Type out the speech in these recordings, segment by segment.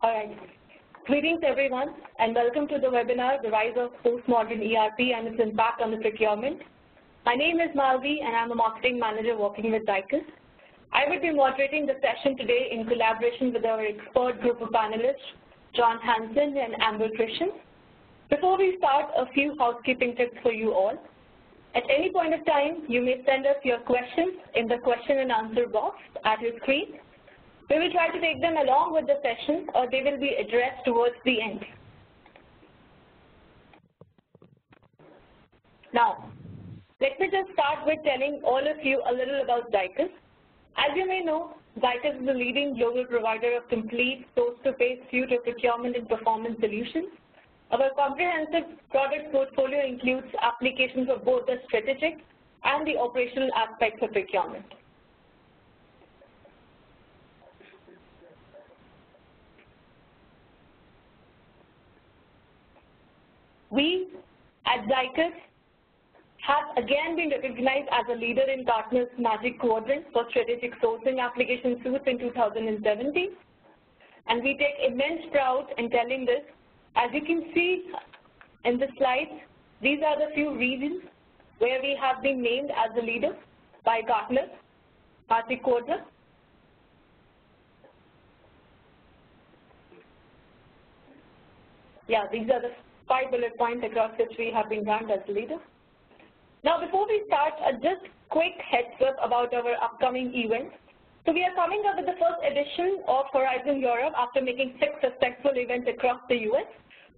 All right. Greetings, everyone, and welcome to the webinar, The Rise of Postmodern ERP and Its Impact on the Procurement. My name is Malvi, and I'm a marketing manager working with Dicus. I will be moderating the session today in collaboration with our expert group of panelists, John Hansen and Amber Christian. Before we start, a few housekeeping tips for you all. At any point of time, you may send us your questions in the question and answer box at your screen. We will try to take them along with the session, or they will be addressed towards the end. Now, let me just start with telling all of you a little about Zycus. As you may know, Zycus is the leading global provider of complete source-to-pay suite of procurement and performance solutions. Our comprehensive product portfolio includes applications of both the strategic and the operational aspects of procurement. We at Zycus have again been recognized as a leader in Gartner's Magic Quadrant for strategic sourcing application suites in 2017. And we take immense pride in telling this. As you can see in the slides, these are the few regions where we have been named as a leader by Gartner Magic Quadrant. Yeah, these are the 5 bullet points across which we have been ranked as a leader. Now, before we start, just quick heads up about our upcoming events. So we are coming up with the first edition of Horizon Europe after making 6 successful events across the US.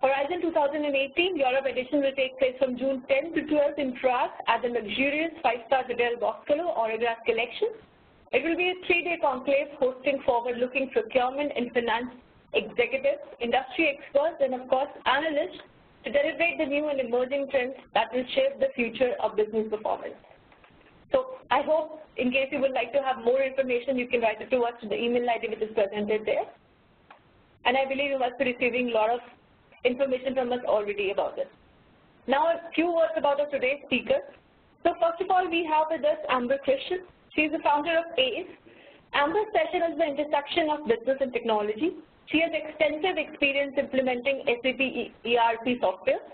Horizon 2018 Europe edition will take place from June 10 to 12 in Prague at the luxurious 5-star Hotel Boscolo Autograph Collection. It will be a 3-day conclave hosting forward-looking procurement and finance executives, industry experts, and of course analysts to deliberate the new and emerging trends that will shape the future of business performance. So I hope, in case you would like to have more information, you can write it to us to the email ID which is presented there. And I believe you must be receiving a lot of information from us already about this. Now, a few words about our today's speaker. So first of all, we have with us Amber Christian. She is the founder of ACE. Amber's session is the intersection of business and technology. She has extensive experience implementing SAP ERP software.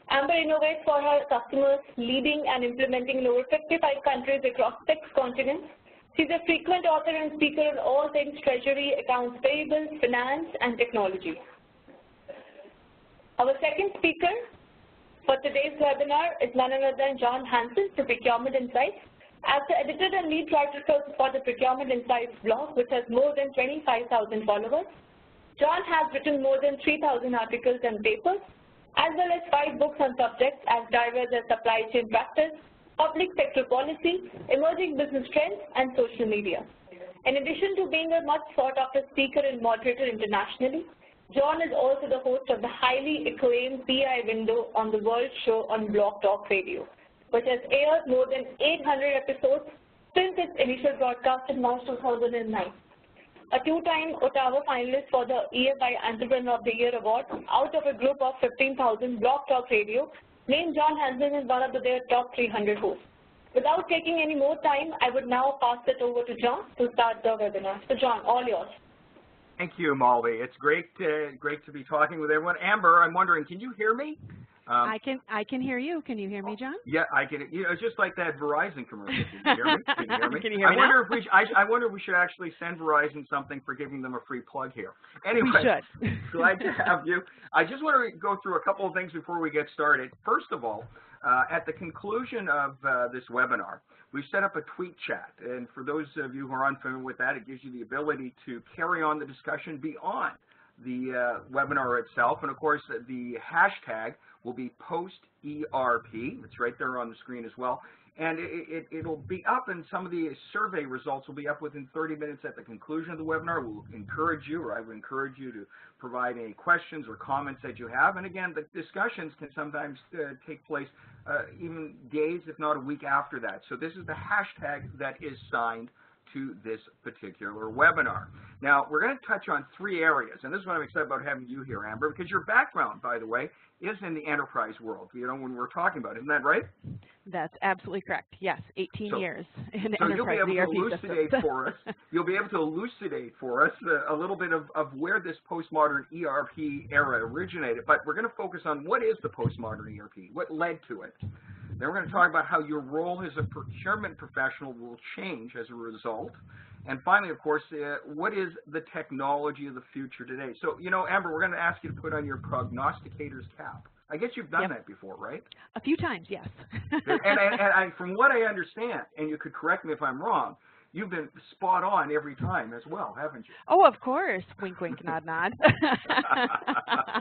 Amber innovates for her customers, leading and implementing in over 55 countries across 6 continents. She's a frequent author and speaker on all things treasury, accounts payable, finance, and technology. Our second speaker for today's webinar is none other than John Hansen for Procurement Insights. As the editor and lead writer for the Procurement Insights blog, which has more than 25,000 followers, John has written more than 3,000 articles and papers, as well as 5 books on subjects as diverse as supply chain practice, public sector policy, emerging business trends, and social media. In addition to being a much sought-after speaker and moderator internationally, John is also the host of the highly acclaimed PI Window on the World Show on Blog Talk Radio, which has aired more than 800 episodes since its initial broadcast in March 2009. A 2-time Ottawa finalist for the EFI Entrepreneur of the Year Award out of a group of 15,000 Blog Talk Radio, named John Hansen as one of their top 300 hosts. Without taking any more time, I would now pass it over to John to start the webinar. So John, all yours. Thank you, Malvi. It's great to be talking with everyone. Amber, I'm wondering, can you hear me? I can hear you. Can you hear me, John? Yeah, I can. You know, it's just like that Verizon commercial. Can you hear me? Can you hear me? Can you hear me I wonder if we should actually send Verizon something for giving them a free plug here. Anyway, we should. Glad to have you. I just want to go through a couple of things before we get started. First of all, at the conclusion of this webinar, we've set up a tweet chat, and for those of you who are unfamiliar with that, it gives you the ability to carry on the discussion beyond the webinar itself, and of course the hashtag will be post-ERP. It's right there on the screen as well. And it'll be up, and some of the survey results will be up within 30 minutes at the conclusion of the webinar. We'll encourage you, or I would encourage you to provide any questions or comments that you have. And again, the discussions can sometimes take place even days, if not a week after that. So this is the hashtag that is signed to this particular webinar. Now, we're going to touch on 3 areas, and this is what I'm excited about having you here, Amber, because your background, by the way, is in the enterprise world, you know, when we're talking about it. Isn't that right? That's absolutely correct. Yes, 18 years in so enterprise you'll be able ERP to elucidate systems. for us. You'll be able to elucidate for us a little bit of where this postmodern ERP era originated. But we're going to focus on what is the postmodern ERP, what led to it. Then we're going to talk about how your role as a procurement professional will change as a result. And finally, of course, what is the technology of the future today? So, you know, Amber, we're going to ask you to put on your prognosticator's cap. I guess you've done that before, right? A few times, yes. and from what I understand, and you could correct me if I'm wrong, you've been spot on every time as well, haven't you? Oh, of course. Wink, wink, nod, nod.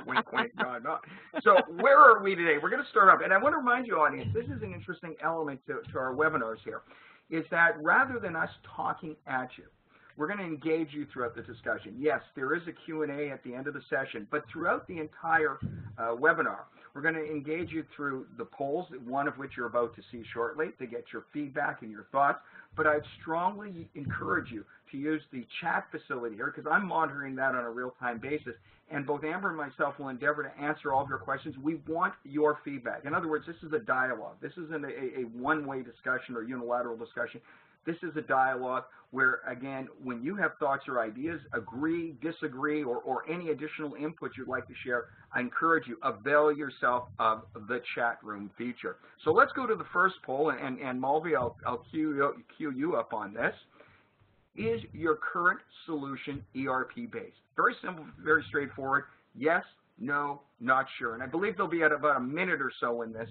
Wink, wink, nod, nod. So where are we today? We're going to start up. And I want to remind you, audience, this is an interesting element to our webinars here, is that rather than us talking at you, we're going to engage you throughout the discussion. Yes, there is a Q&A at the end of the session, but throughout the entire webinar, we're going to engage you through the polls, one of which you're about to see shortly, to get your feedback and your thoughts. But I'd strongly encourage you to use the chat facility here, because I'm monitoring that on a real-time basis, and both Amber and myself will endeavor to answer all of your questions. We want your feedback. In other words, this is a dialogue. This isn't a one-way discussion or unilateral discussion. This is a dialogue where, again, when you have thoughts or ideas, agree, disagree, or any additional input you'd like to share, I encourage you, avail yourself of the chat room feature. So let's go to the first poll, and Malvi, I'll cue you up on this. Is your current solution ERP-based? Very simple, very straightforward. Yes, no, not sure. And I believe they'll be at about a minute or so in this,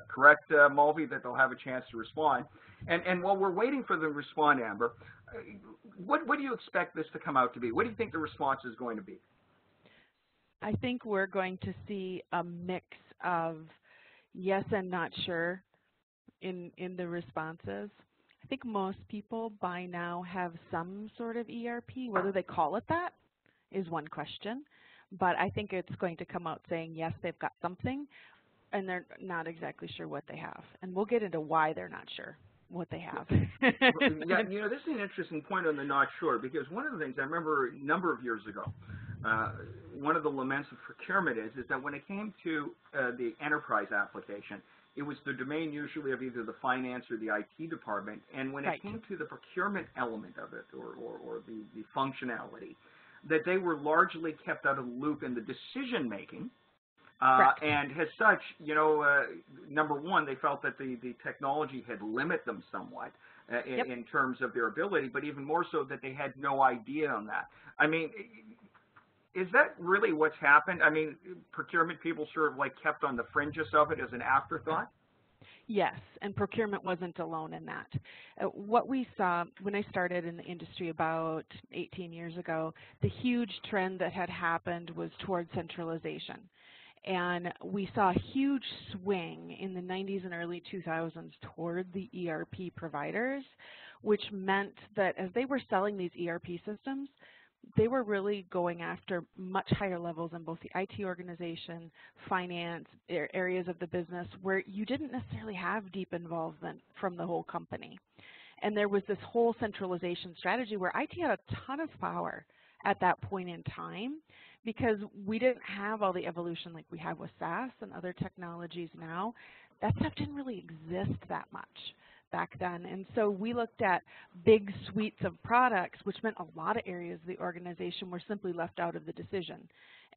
correct, Malvi, that they'll have a chance to respond. And while we're waiting for them to respond, Amber, what do you expect this to come out to be? What do you think the response is going to be? I think we're going to see a mix of yes and not sure in the responses. I think most people by now have some sort of ERP. Whether they call it that is one question. But I think it's going to come out saying, yes, they've got something, and they're not exactly sure what they have. And we'll get into why they're not sure what they have. Yeah, you know, this is an interesting point on the not sure, because one of the things I remember a number of years ago, one of the laments of procurement is that when it came to the enterprise application, it was the domain usually of either the finance or the IT department, and when it came to the procurement element of it, or the functionality, that they were largely kept out of the loop in the decision-making. And as such, you know, number one, they felt that the technology had limited them somewhat in terms of their ability, but even more so that they had no idea on that. I mean, is that really what's happened? I mean, procurement people sort of like kept on the fringes of it as an afterthought? Yes, and procurement wasn't alone in that. What we saw when I started in the industry about 18 years ago, the huge trend that had happened was towards centralization. And we saw a huge swing in the 90s and early 2000s toward the ERP providers, which meant that as they were selling these ERP systems, they were really going after much higher levels in both the IT organization, finance, areas of the business where you didn't necessarily have deep involvement from the whole company. And there was this whole centralization strategy where IT had a ton of power at that point in time because we didn't have all the evolution like we have with SaaS and other technologies now. That stuff didn't really exist that much back then. And so we looked at big suites of products, which meant a lot of areas of the organization were simply left out of the decision.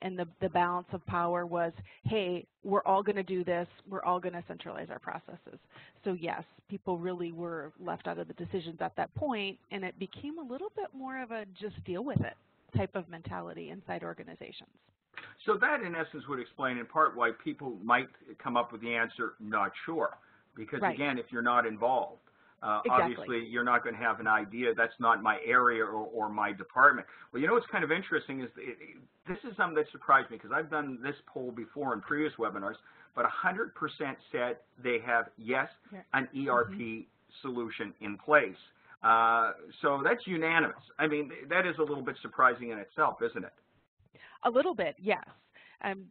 And the balance of power was, hey, we're all going to do this. We're all going to centralize our processes. So yes, people really were left out of the decisions at that point, and it became a little bit more of a just deal with it type of mentality inside organizations. So that, in essence, would explain in part why people might come up with the answer, not sure. Because, again, if you're not involved, obviously you're not going to have an idea. That's not my area or my department. Well, you know what's kind of interesting is this is something that surprised me because I've done this poll before in previous webinars, but 100% said they have, yes, an ERP solution in place. So that's unanimous. I mean, that is a little bit surprising in itself, isn't it? A little bit, yes.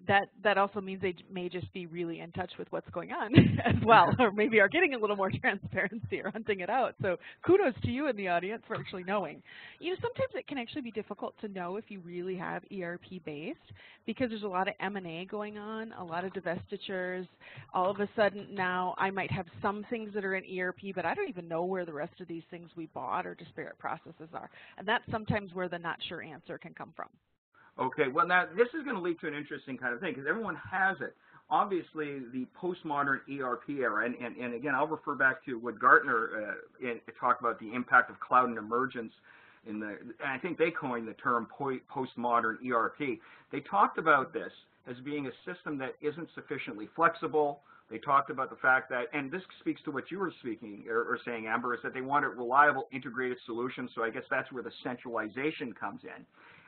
That also means they may just be really in touch with what's going on as well, or maybe are getting a little more transparency or hunting it out. So kudos to you in the audience for actually knowing. Sometimes it can actually be difficult to know if you really have ERP based because there's a lot of M&A going on, a lot of divestitures. All of a sudden now I might have some things that are in ERP, but I don't even know where the rest of these things we bought or disparate processes are. And that's sometimes where the not sure answer can come from. Okay, well now this is going to lead to an interesting kind of thing because everyone has it. Obviously, the postmodern ERP era, and again, I'll refer back to what Gartner talked about the impact of cloud and emergence. And I think they coined the term postmodern ERP. They talked about this as being a system that isn't sufficiently flexible. They talked about the fact that, and this speaks to what you were speaking or saying, Amber, is that they wanted reliable integrated solutions. So I guess that's where the centralization comes in.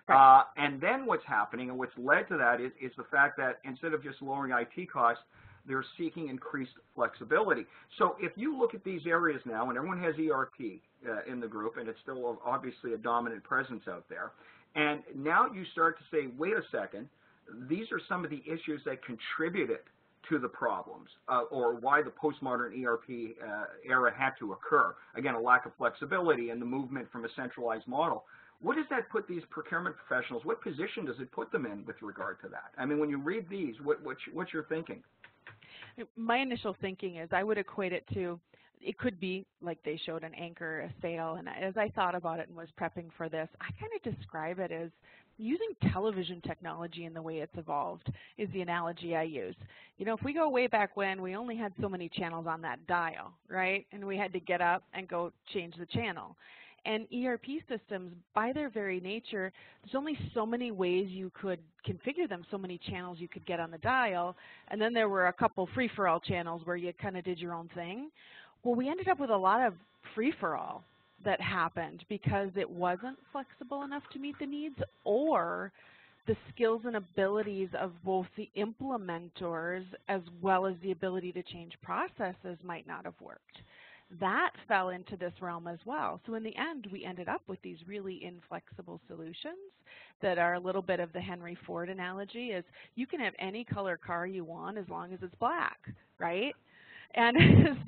Right. And then what's happening and what's led to that is the fact that instead of just lowering IT costs, they're seeking increased flexibility. So if you look at these areas now, and everyone has ERP in the group, and it's still obviously a dominant presence out there, and now you start to say, wait a second, these are some of the issues that contributed to the problems or why the postmodern ERP era had to occur. Again, a lack of flexibility and the movement from a centralized model. What does that put these procurement professionals, what position does it put them in with regard to that? I mean, when you read these, what's your thinking? My initial thinking is I would equate it to, it could be like they showed an anchor, a sail, and as I thought about it and was prepping for this, I kind of describe it as using television technology in the way it's evolved is the analogy I use. If we go way back when, we only had so many channels on that dial, right? And we had to get up and go change the channel. And ERP systems, by their very nature, there's only so many ways you could configure them, so many channels you could get on the dial, and then there were a couple free-for-all channels where you kind of did your own thing. Well, we ended up with a lot of free-for-all that happened because it wasn't flexible enough to meet the needs, or the skills and abilities of both the implementors as well as the ability to change processes might not have worked. That fell into this realm as well. So in the end, we ended up with these really inflexible solutions that are a little bit of the Henry Ford analogy is you can have any color car you want as long as it's black, right? And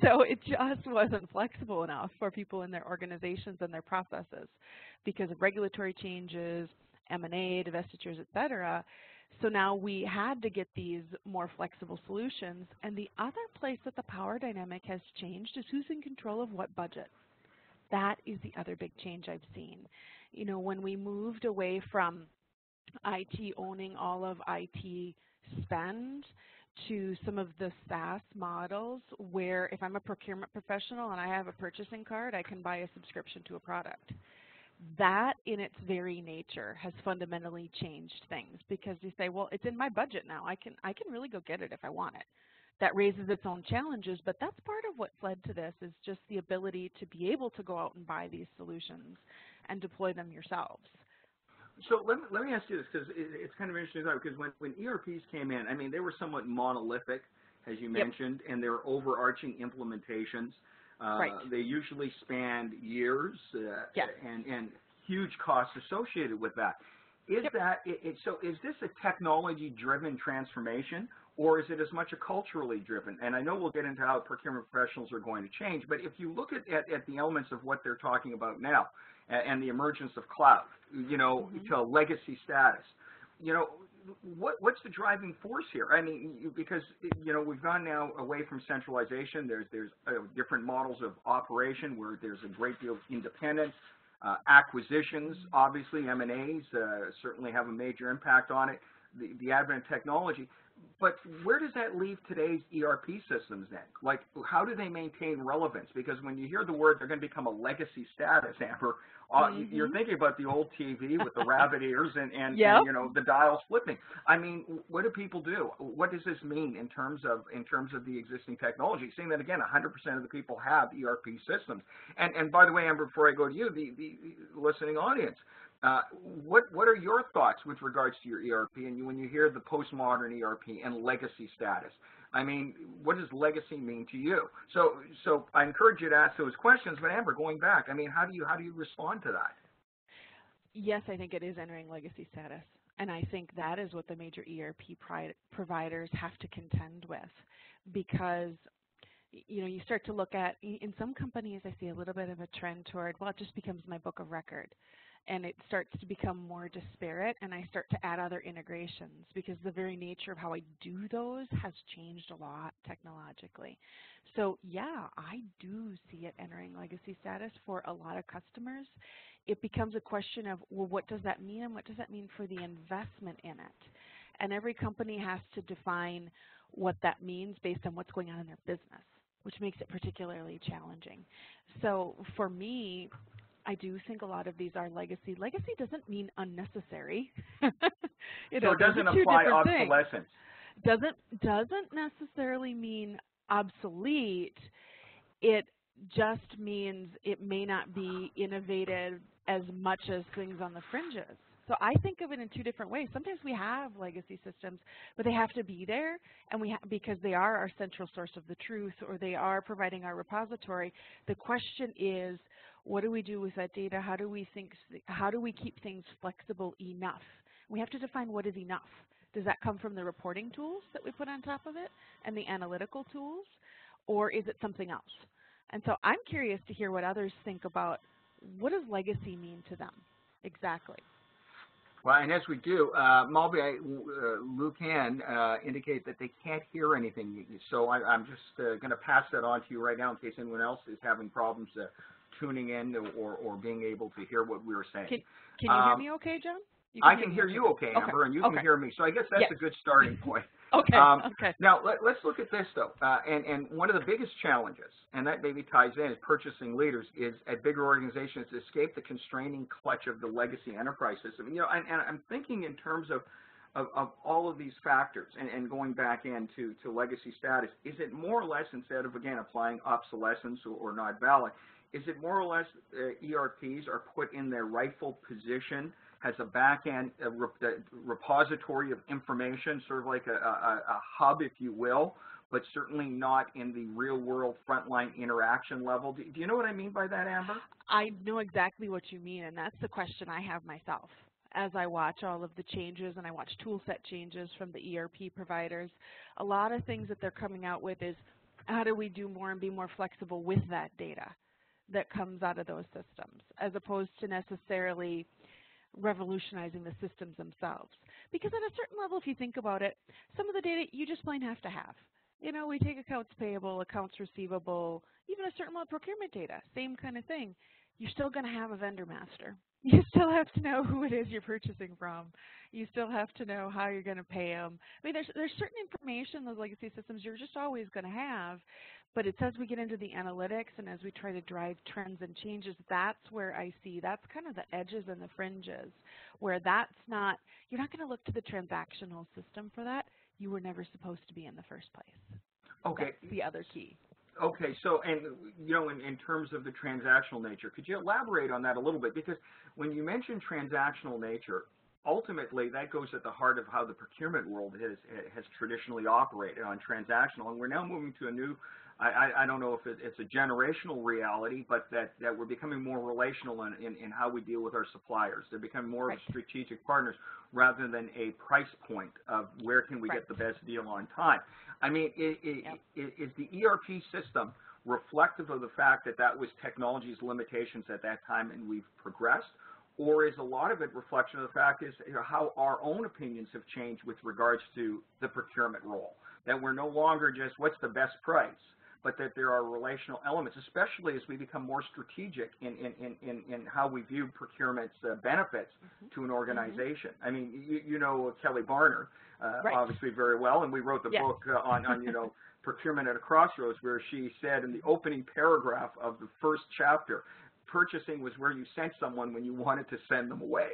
so it just wasn't flexible enough for people in their organizations and their processes because of regulatory changes, M&A, divestitures, et cetera. So now we had to get these more flexible solutions. And the other place that the power dynamic has changed is who's in control of what budget. That is the other big change I've seen. When we moved away from IT owning all of IT spend to some of the SaaS models where if I'm a procurement professional and I have a purchasing card, I can buy a subscription to a product. That in its very nature has fundamentally changed things because you say, well, it's in my budget now. I can really go get it if I want it. That raises its own challenges, but that's part of what's led to this is just the ability to be able to go out and buy these solutions and deploy them yourselves. So let me ask you this because it's kind of interesting because when ERPs came in, I mean, they were somewhat monolithic, as you mentioned, and they were overarching implementations. Right. They usually spanned years and huge costs associated with that. Is this a technology-driven transformation, or is it as much a culturally driven? And I know we'll get into how procurement professionals are going to change, but if you look at the elements of what they're talking about now and the emergence of cloud, to legacy status, what's the driving force here? I mean, because, we've gone now away from centralization. There's different models of operation where there's a great deal of independence. Acquisitions, obviously, M&As certainly have a major impact on it, the advent of technology. But where does that leave today's ERP systems then? Like, how do they maintain relevance? Because when you hear the word they're going to become a legacy status, Amber, you're thinking about the old TV with the rabbit ears and the dials flipping. I mean, what do people do? What does this mean in terms of the existing technology? Seeing that, again, 100% of the people have ERP systems. And by the way, Amber, before I go to you, the listening audience, what are your thoughts with regards to your ERP and when you hear the postmodern ERP and legacy status? I mean, what does legacy mean to you? So I encourage you to ask those questions. But Amber, going back, I mean, how do you respond to that? Yes, I think it is entering legacy status. And I think that is what the major ERP providers have to contend with, because you start to look at, in some companies I see a little bit of a trend toward, well, it just becomes my book of record. And it starts to become more disparate, and I start to add other integrations because the very nature of how I do those has changed a lot technologically. So yeah, I do see it entering legacy status for a lot of customers. It becomes a question of, well, what does that mean, and what does that mean for the investment in it? And every company has to define what that means based on what's going on in their business, which makes it particularly challenging. So for me, I do think a lot of these are legacy. Legacy doesn't mean unnecessary. So it doesn't apply obsolescence. Doesn't necessarily mean obsolete. It just means it may not be innovative as much as things on the fringes. So I think of it in two different ways. Sometimes we have legacy systems, but they have to be there, and because they are our central source of the truth, or they are providing our repository. The question is, what do we do with that data? How do we keep things flexible enough? We have to define what is enough. Does that come from the reporting tools that we put on top of it and the analytical tools, or is it something else? And so I'm curious to hear what others think about, what does legacy mean to them exactly? Well, and as we do, Malby, Luke can indicate that they can't hear anything. So I'm just going to pass that on to you right now in case anyone else is having problems tuning in or being able to hear what we were saying. Can you hear me okay, John? I can hear you okay, Amber, and you can hear me. So I guess that's a good starting point. Okay. Now, let's look at this, though. And one of the biggest challenges, and that maybe ties in, as purchasing leaders, is at bigger organizations to escape the constraining clutch of the legacy enterprise system. And I'm thinking in terms of all of these factors and going back into legacy status. Is it more or less, instead of, again, applying obsolescence or not valid, is it more or less ERPs are put in their rightful position, has a back-end repository of information, sort of like a hub, if you will, but certainly not in the real-world frontline interaction level? Do you know what I mean by that, Amber? I know exactly what you mean, and that's the question I have myself. As I watch all of the changes and I watch tool set changes from the ERP providers, a lot of things that they're coming out with is, how do we do more and be more flexible with that data that comes out of those systems, as opposed to necessarily revolutionizing the systems themselves. Because at a certain level, if you think about it, some of the data you just plain have to have. We take accounts payable, accounts receivable, even a certain amount of procurement data, same kind of thing. You're still going to have a vendor master. You still have to know who it is you're purchasing from. You still have to know how you're going to pay them. I mean, there's certain information in those legacy systems you're just always going to have, but it's as we get into the analytics and as we try to drive trends and changes, that's where I see, that's kind of the edges and the fringes, where that's not, you're not going to look to the transactional system for that. You were never supposed to be in the first place. Okay. That's the other key. Okay, so, and, in terms of the transactional nature, could you elaborate on that a little bit? Because when you mention transactional nature, ultimately that goes at the heart of how the procurement world has traditionally operated on transactional, and we're now moving to a new, I don't know if it's a generational reality, but that we're becoming more relational in how we deal with our suppliers. They're becoming more of strategic partners rather than a price point of where can we get the best deal on time. I mean, is the ERP system reflective of the fact that was technology's limitations at that time and we've progressed? Or is a lot of it reflection of the fact is how our own opinions have changed with regards to the procurement role? That we're no longer just what's the best price, but that there are relational elements, especially as we become more strategic in how we view procurement's benefits to an organization. I mean, you know Kelly Barner obviously very well, and we wrote the book on procurement at a crossroads, where she said in the opening paragraph of the first chapter, purchasing was where you sent someone when you wanted to send them away.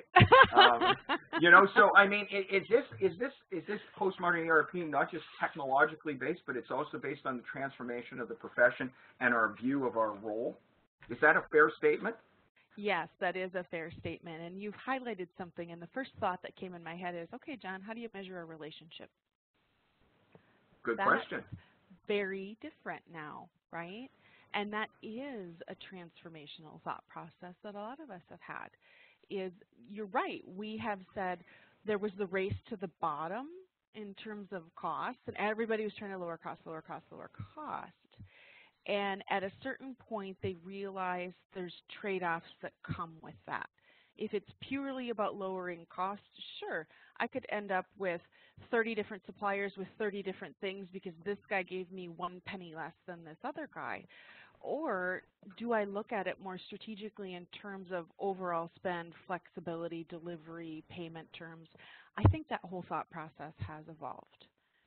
So I mean, is this postmodern ERP not just technologically based, but it's also based on the transformation of the profession and our view of our role? Is that a fair statement? Yes, that is a fair statement, and you've highlighted something, and the first thought that came in my head is, okay, John, how do you measure a relationship? Good question. Very different now, right? And that is a transformational thought process that a lot of us have had. You're right, we have said, there was the race to the bottom in terms of costs, and everybody was trying to lower cost, lower cost, lower cost. And at a certain point, they realized there's trade-offs that come with that. If it's purely about lowering costs, sure, I could end up with 30 different suppliers with 30 different things because this guy gave me 1 penny less than this other guy. Or do I look at it more strategically in terms of overall spend, flexibility, delivery, payment terms? I think that whole thought process has evolved.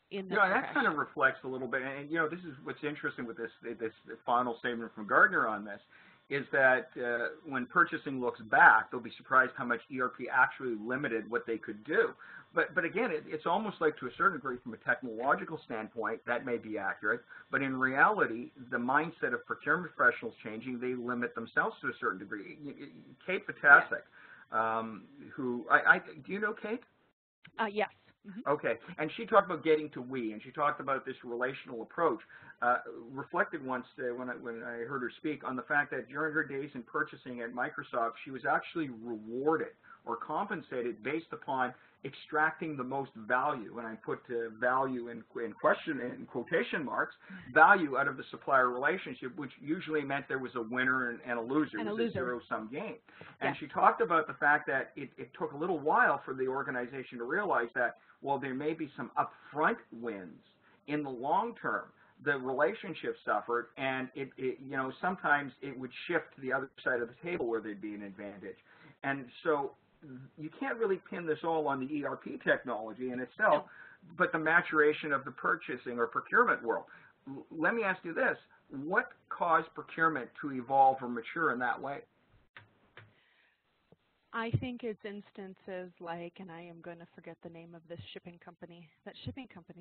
That kind of reflects a little bit, and this is what's interesting with this final statement from Gartner on this, is that when purchasing looks back, they'll be surprised how much ERP actually limited what they could do. But again, it's almost like, to a certain degree, from a technological standpoint, that may be accurate, but in reality, the mindset of procurement professionals changing, they limit themselves to a certain degree. Kate Potasic, who, do you know Kate? Yes. Mm-hmm. Okay, and she talked about getting to we, and she talked about this relational approach. Reflected once when I heard her speak on the fact that during her days in purchasing at Microsoft, she was actually rewarded or compensated based upon extracting the most value, and I put value in quotation marks, value out of the supplier relationship, which usually meant there was a winner and a loser. It was a zero-sum game. And she talked about the fact that it took a little while for the organization to realize that, well, there may be some upfront wins. In the long term, the relationship suffered, and sometimes it would shift to the other side of the table where there'd be an advantage. And so you can't really pin this all on the ERP technology in itself, but the maturation of the purchasing or procurement world. Let me ask you this. What caused procurement to evolve or mature in that way? I think it's instances like, and I am going to forget the name of this shipping company,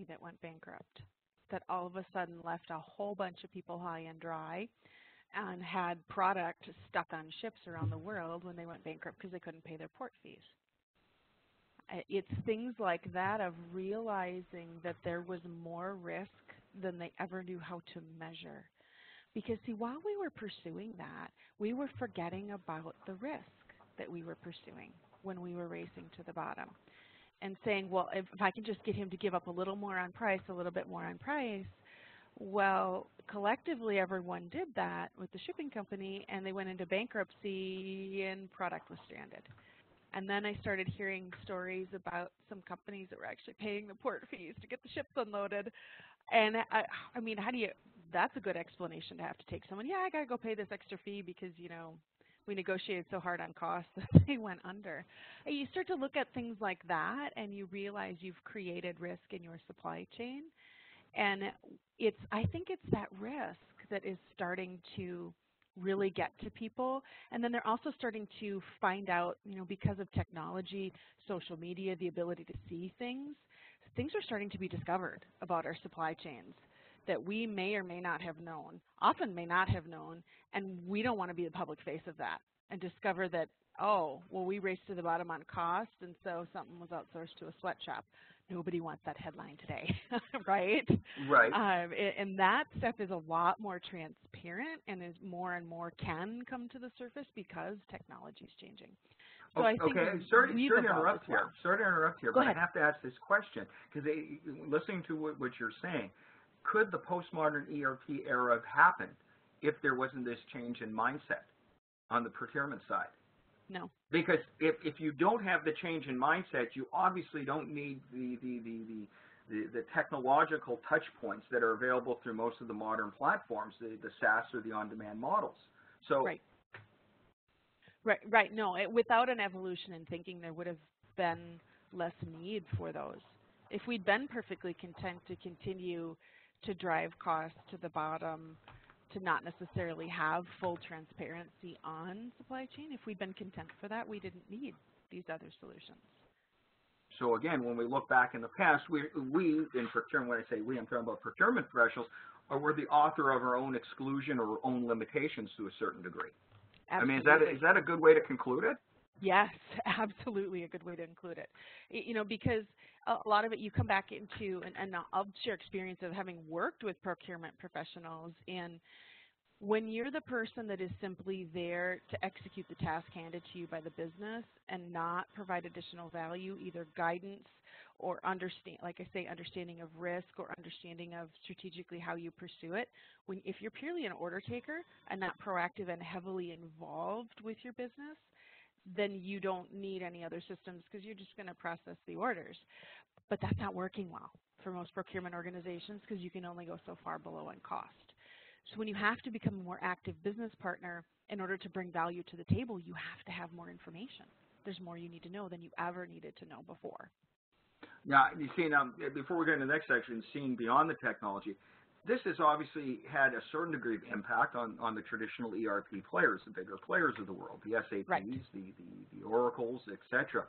that went bankrupt, that all of a sudden left a whole bunch of people high and dry and had product stuck on ships around the world when they went bankrupt because they couldn't pay their port fees. It's things like that of realizing that there was more risk than they ever knew how to measure. Because, see, while we were pursuing that, we were forgetting about the risk that we were pursuing when we were racing to the bottom and saying, well, if I can just get him to give up a little more on price, a little bit more on price, well, collectively everyone did that with the shipping company, and they went into bankruptcy and product was stranded. And then I started hearing stories about some companies that were actually paying the port fees to get the ships unloaded. And I mean, that's a good explanation to have to take someone, I got to go pay this extra fee because, we negotiated so hard on costs that they went under. And you start to look at things like that, and you realize you've created risk in your supply chain. And I think it's that risk that is starting to really get to people. And then they're also starting to find out, because of technology, social media, the ability to see things are starting to be discovered about our supply chains that we may or may not have known, often may not have known, and we don't want to be the public face of that and discover that, we raced to the bottom on cost, and so something was outsourced to a sweatshop. Nobody wants that headline today, right? Right. And that stuff is a lot more transparent and is more and more can come to the surface because technology is changing. So I think sorry to interrupt here, Go but ahead. I have to ask this question because listening to what you're saying, could the postmodern ERP era have happened if there wasn't this change in mindset on the procurement side? No. Because if you don't have the change in mindset, you obviously don't need the technological touch points that are available through most of the modern platforms, the SaaS or the on-demand models. So Right. No, without an evolution in thinking, there would have been less need for those. If we'd been perfectly content to continue to drive costs to the bottom, to not necessarily have full transparency on supply chain, if we'd been content for that, we didn't need these other solutions. So again, when we look back in the past, we in procurement, when I say we, I'm talking about procurement professionals, we're the author of our own exclusion or our own limitations to a certain degree. Absolutely. I mean, is that a good way to conclude it? Yes, absolutely a good way to include it. Because a lot of it you come back into, and I'll share experience of having worked with procurement professionals in When you're the person that is simply there to execute the task handed to you by the business and not provide additional value, either guidance or understanding of risk or understanding of strategically how you pursue it, if you're purely an order taker and not proactive and heavily involved with your business, then you don't need any other systems because you're just going to process the orders. But that's not working well for most procurement organizations because you can only go so far below in cost. So when you have to become a more active business partner in order to bring value to the table, you have to have more information. There's more you need to know than you ever needed to know before. Now, you see, now, before we get into the next section, seeing beyond the technology, this has obviously had a certain degree of impact on the traditional ERP players, the bigger players of the world, the SAPs, right. the Oracles, etc.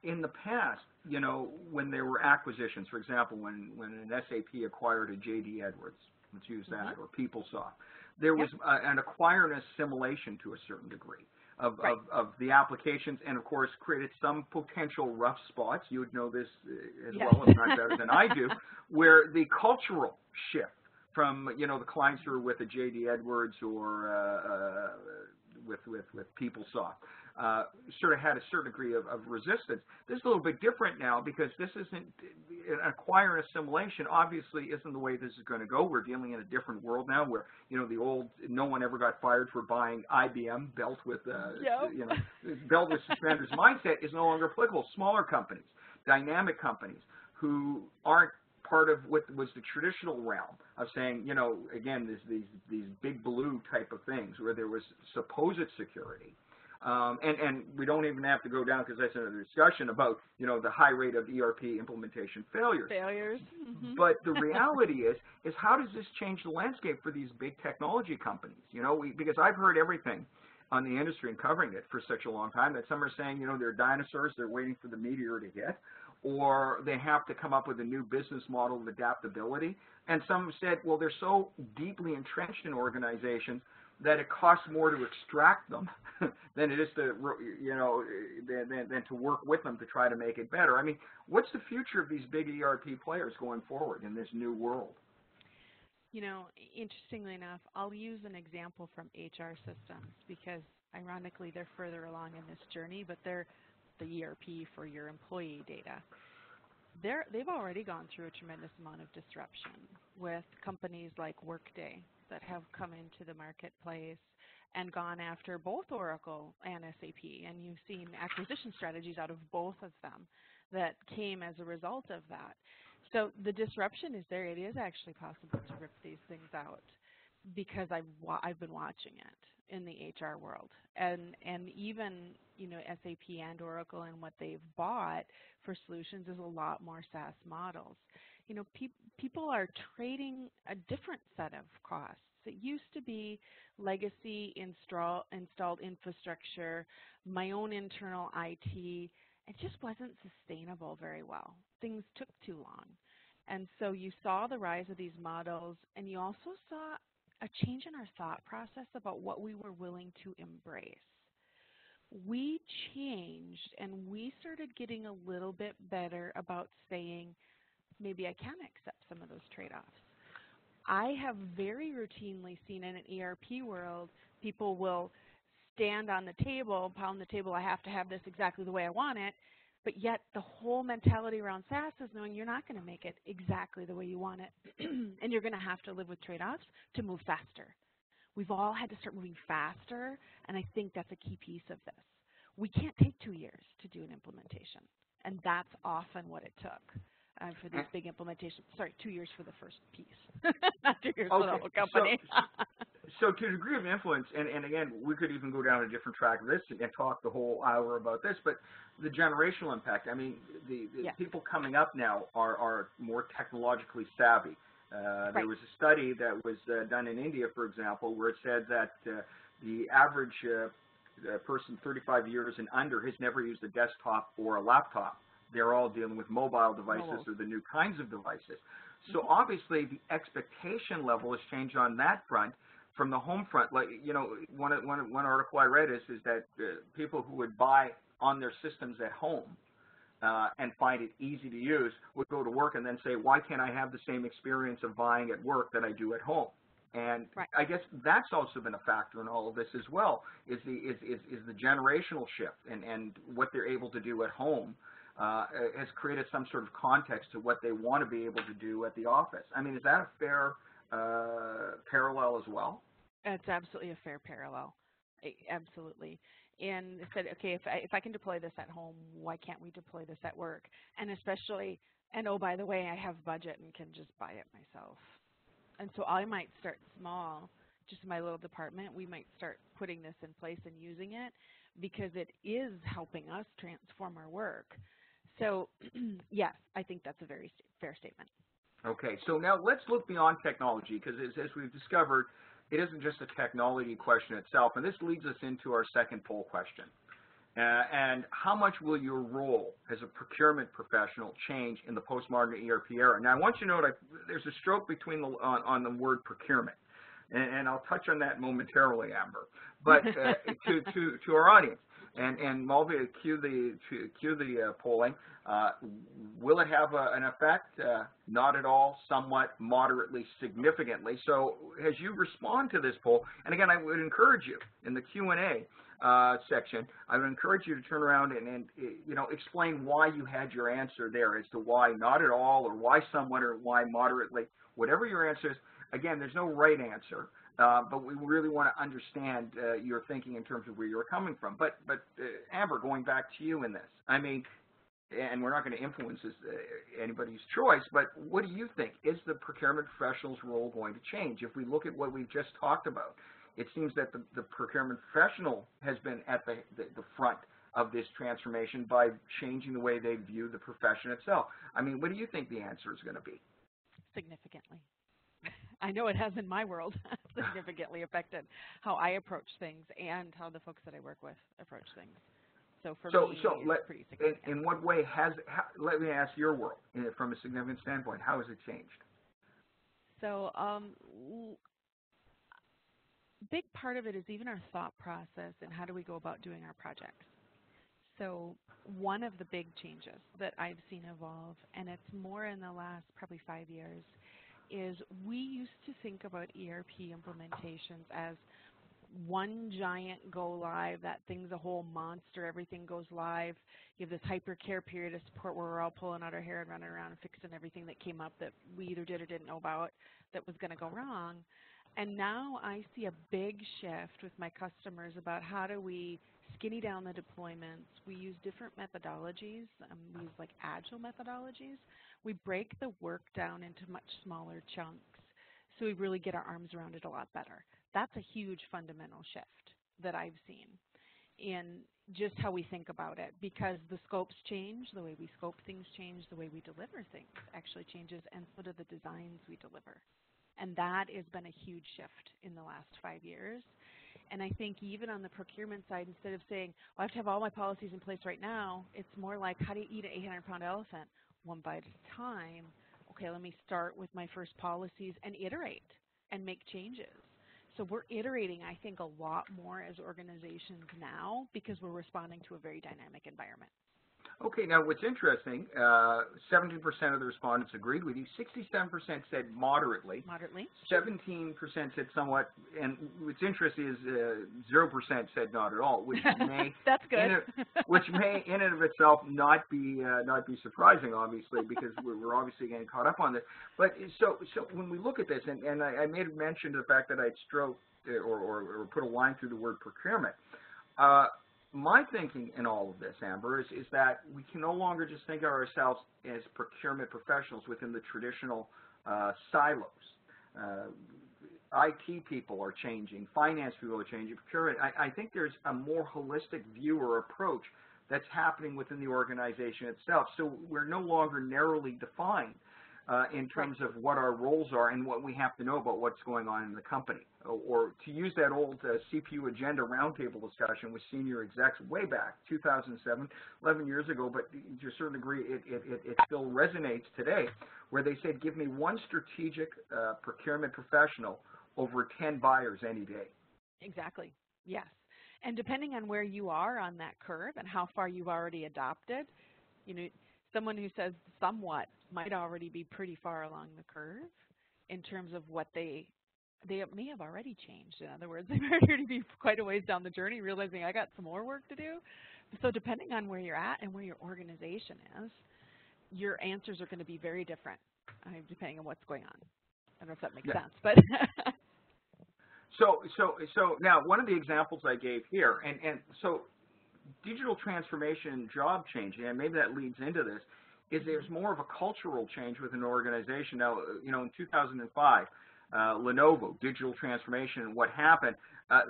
In the past, you know, when there were acquisitions, for example, when an SAP acquired a J.D. Edwards, let's use that, or PeopleSoft, there was an acquire and assimilation to a certain degree of the applications, and of course created some potential rough spots. You would know this as well, if not better than I do, where the cultural shift from, you know, the clients who are with a J.D. Edwards or with PeopleSoft sort of had a certain degree of resistance. This is a little bit different now because this isn't an acquire and assimilation. Obviously, isn't the way this is going to go. We're dealing in a different world now, where, you know, the old no one ever got fired for buying IBM belt with you know, belt with suspenders mindset is no longer applicable. Smaller companies, dynamic companies who aren't part of what was the traditional realm of saying, you know, again, these big blue type of things where there was supposed security. And we don't even have to go down, because that's another discussion about, you know, the high rate of ERP implementation failures. But the reality is how does this change the landscape for these big technology companies? You know, because I've heard everything on the industry and covering it for such a long time that some are saying, you know, they're dinosaurs, they're waiting for the meteor to hit, or they have to come up with a new business model of adaptability. And some said, well, they're so deeply entrenched in organizations that it costs more to extract them than it is to, you know, than to work with them to try to make it better. I mean, what's the future of these big ERP players going forward in this new world? You know, interestingly enough, I'll use an example from HR systems because, ironically, they're further along in this journey, but they're the ERP for your employee data. They've already gone through a tremendous amount of disruption with companies like Workday that have come into the marketplace and gone after both Oracle and SAP, and you've seen acquisition strategies out of both of them that came as a result of that. So the disruption is there. It is actually possible to rip these things out because I've been watching it in the HR world, and even, you know, SAP and Oracle and what they've bought for solutions is a lot more SaaS models. You know, people are trading a different set of costs. It used to be legacy installed infrastructure, my own internal IT. It just wasn't sustainable very well. Things took too long. And so you saw the rise of these models, and you also saw a change in our thought process about what we were willing to embrace. We changed, and we started getting a little bit better about saying, maybe I can accept some of those trade-offs. I have very routinely seen in an ERP world, people will stand on the table, pound the table, I have to have this exactly the way I want it, but yet the whole mentality around SaaS is knowing you're not going to make it exactly the way you want it, and you're going to have to live with trade-offs to move faster. We've all had to start moving faster, and I think that's a key piece of this. We can't take 2 years to do an implementation, and that's often what it took. For these big implementations. Sorry, 2 years for the first piece, not 2 years for the whole company. So to a degree of influence, and again, we could even go down a different track of this and talk the whole hour about this, but the generational impact, I mean, the people coming up now are more technologically savvy. There was a study that was done in India, for example, where it said that the average person 35 years and under has never used a desktop or a laptop. They're all dealing with mobile devices or the new kinds of devices. So obviously the expectation level has changed on that front. From the home front, like, you know, one article I read is that people who would buy on their systems at home and find it easy to use would go to work and then say, why can't I have the same experience of buying at work that I do at home? And right. I guess that's also been a factor in all of this as well, is the generational shift and what they're able to do at home has created some sort of context to what they want to be able to do at the office. I mean, is that a fair parallel as well? It's absolutely a fair parallel. Absolutely. And they said, okay, if I can deploy this at home, why can't we deploy this at work? And especially, and oh, by the way, I have budget and can just buy it myself. And so I might start small, just in my little department. We might start putting this in place and using it because it is helping us transform our work. So, yes, I think that's a very fair statement. Okay, so now let's look beyond technology, because as we've discovered, it isn't just a technology question itself, and this leads us into our second poll question. And how much will your role as a procurement professional change in the postmodern ERP era? Now, I want you to know that there's a stroke between on the word procurement, and I'll touch on that momentarily, Amber. But to our audience, and Mulvey, cue the polling. Will it have an effect? Not at all, somewhat, moderately, significantly. So as you respond to this poll, and again, I would encourage you in the Q&A section, I would encourage you to turn around and explain why you had your answer there as to why not at all, or why somewhat, or why moderately. Whatever your answer is, again, there's no right answer. But we really want to understand your thinking in terms of where you're coming from. But Amber, going back to you in this, I mean, and we're not going to influence anybody's choice, but what do you think? Is the procurement professional's role going to change? If we look at what we've just talked about, it seems that the procurement professional has been at the front of this transformation by changing the way they view the profession itself. I mean, what do you think the answer is going to be? Significantly. I know it has in my world significantly affected how I approach things and how the folks that I work with approach things. So for me, it's pretty significant. In what way let me ask your world, from a significant standpoint, how has it changed? So big part of it is even our thought process and how do we go about doing our projects. So one of the big changes that I've seen evolve, and it's more in the last probably 5 years, is we used to think about ERP implementations as one giant go live, that thing's a whole monster, everything goes live. You have this hypercare period of support where we're all pulling out our hair and running around and fixing everything that came up that we either did or didn't know about that was going to go wrong. And now I see a big shift with my customers about how do we skinny down the deployments. We use different methodologies. We use like agile methodologies. We break the work down into much smaller chunks so we really get our arms around it a lot better. That's a huge fundamental shift that I've seen in just how we think about it, because the scopes change, the way we scope things change, the way we deliver things actually changes, and so do the designs we deliver. And that has been a huge shift in the last 5 years. And I think even on the procurement side, instead of saying, well, I have to have all my policies in place right now, it's more like, how do you eat an 800-pound elephant? One bite at a time. Okay, let me start with my first policies and iterate and make changes. So we're iterating, I think, a lot more as organizations now because we're responding to a very dynamic environment. Okay, now what's interesting, 17% of the respondents agreed with you, 67% said moderately. Moderately. 17% said somewhat, and what's interesting is 0% said not at all, which may that's good. Which may in and of itself not be surprising, obviously, because we're obviously getting caught up on this. But so when we look at this, and I made mention to the fact that I'd stroked or put a line through the word procurement. My thinking in all of this, Amber, is that we can no longer just think of ourselves as procurement professionals within the traditional silos. IT people are changing, finance people are changing, procurement. I think there's a more holistic view or approach that's happening within the organization itself. So we're no longer narrowly defined in terms of what our roles are and what we have to know about what's going on in the company. Or to use that old CPU agenda roundtable discussion with senior execs way back, 2007, 11 years ago, but to a certain degree it still resonates today, where they said, give me one strategic procurement professional over 10 buyers any day. Exactly, yes. And depending on where you are on that curve and how far you've already adopted, someone who says somewhat might already be pretty far along the curve in terms of what they they may have already changed. In other words, they might already be quite a ways down the journey, realizing I got some more work to do. So depending on where you're at and where your organization is, your answers are going to be very different, depending on what's going on. I don't know if that makes sense, but. So now one of the examples I gave here, and so digital transformation, job changing, and maybe that leads into this, is there's more of a cultural change within an organization. Now, in 2005, Lenovo, digital transformation, what happened,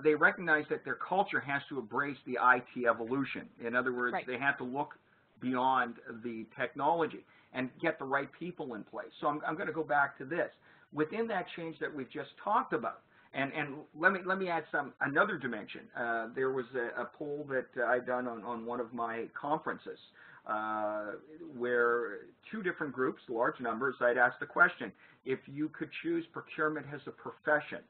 they recognized that their culture has to embrace the IT evolution. In other words, they have to look beyond the technology and get the right people in place. So I'm going to go back to this. Within that change that we've just talked about, and let me add another dimension. There was a poll that I'd done on one of my conferences where two different groups, large numbers, I'd asked the question, if you could choose procurement as a profession,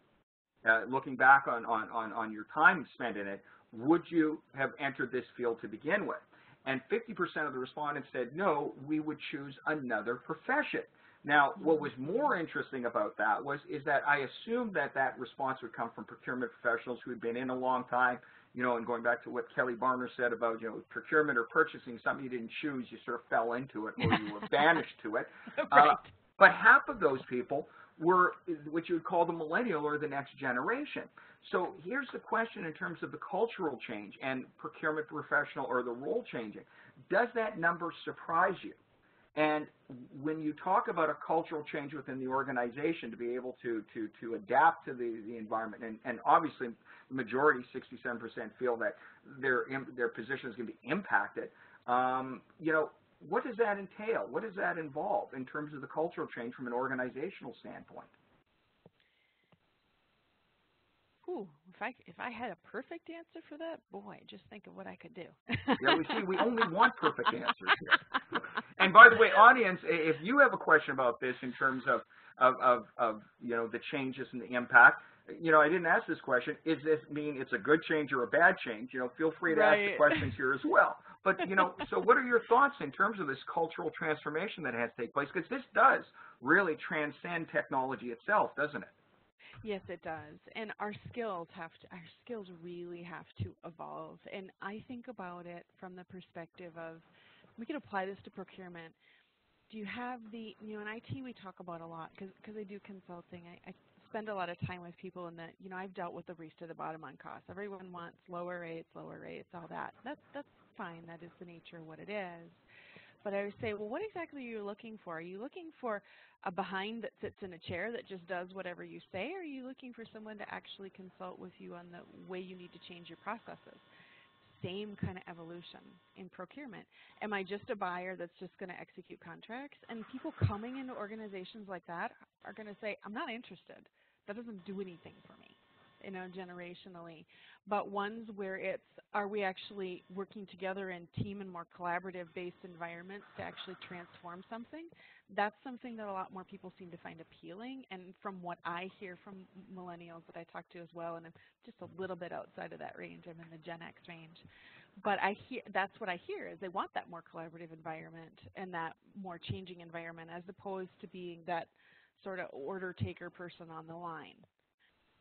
looking back on your time spent in it, would you have entered this field to begin with? And 50% of the respondents said, no, we would choose another profession. Now, what was more interesting about that is that I assumed that response would come from procurement professionals who had been in a long time, and going back to what Kelly Barner said about, procurement or purchasing, something you didn't choose, you sort of fell into it or you were banished to it. Right. But half of those people were what you would call the millennial or the next generation. So here's the question in terms of the cultural change and procurement professional or the role changing. Does that number surprise you? And when you talk about a cultural change within the organization to be able to adapt to the environment, and obviously the majority, 67%, feel that their position is going to be impacted, what does that entail? What does that involve in terms of the cultural change from an organizational standpoint? Ooh, if I had a perfect answer for that, boy, just think of what I could do. Yeah, we only want perfect answers here. And by the way, audience, if you have a question about this in terms of the changes and the impact, I didn't ask this question. Does this mean it's a good change or a bad change? Feel free to ask the questions here as well. But so what are your thoughts in terms of this cultural transformation that has to take place? Because this does really transcend technology itself, doesn't it? Yes, it does. And our skills really have to evolve. And I think about it from the perspective of, we can apply this to procurement. Do you have in IT we talk about a lot, because I do consulting. I spend a lot of time with people in that, I've dealt with the race to the bottom on costs. Everyone wants lower rates, all that. That's fine. That is the nature of what it is. But I would say, well, what exactly are you looking for? Are you looking for a behind that sits in a chair that just does whatever you say, or are you looking for someone to actually consult with you on the way you need to change your processes? Same kind of evolution in procurement. Am I just a buyer that's just going to execute contracts? And people coming into organizations like that are going to say, I'm not interested. That doesn't do anything for me, generationally. But ones where are we actually working together in team and more collaborative-based environments to actually transform something? That's something that a lot more people seem to find appealing. And from what I hear from millennials that I talk to as well, and I'm just a little bit outside of that range, I'm in the Gen X range, but that's what I hear, is they want that more collaborative environment and that more changing environment, as opposed to being that sort of order taker person on the line.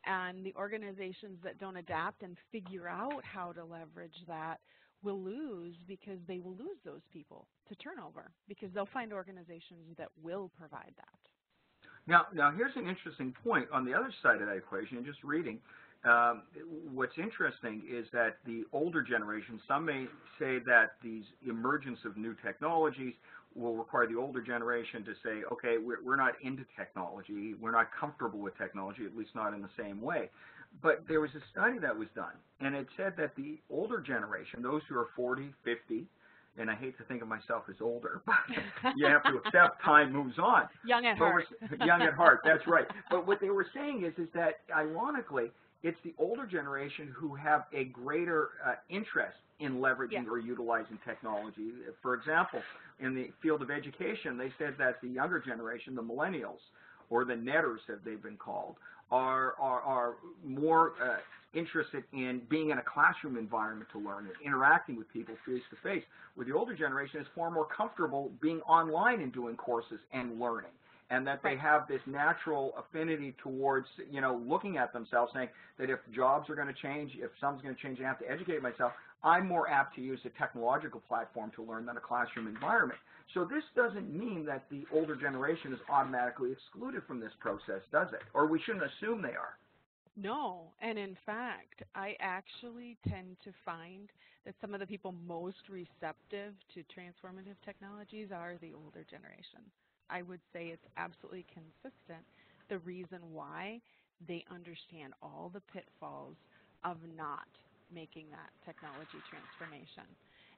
And the organizations that don't adapt and figure out how to leverage that will lose, because they will lose those people to turnover, because they'll find organizations that will provide that. Now here's an interesting point on the other side of that equation. Just reading, what's interesting is that the older generation, some may say that these emergence of new technologies will require the older generation to say, okay, we're not into technology, we're not comfortable with technology, at least not in the same way. But there was a study that was done, and it said that the older generation, those who are 40, 50, and I hate to think of myself as older, but you have to accept time moves on. Young at heart. Young at heart, that's right. But what they were saying is that, ironically, it's the older generation who have a greater interest in leveraging or utilizing technology. For example, in the field of education, they said that the younger generation, the millennials, or the netters, as they've been called, are more interested in being in a classroom environment to learn and interacting with people face-to-face, where the older generation is far more comfortable being online and doing courses and learning. and that they have this natural affinity towards, you know, looking at themselves, saying that if jobs are going to change, if something's going to change, I have to educate myself. I'm more apt to use a technological platform to learn than a classroom environment. So this doesn't mean that the older generation is automatically excluded from this process, does it? Or we shouldn't assume they are. No, and in fact, I actually tend to find that some of the people most receptive to transformative technologies are the older generation. I would say it's absolutely consistent. The reason why they understand all the pitfalls of not making that technology transformation.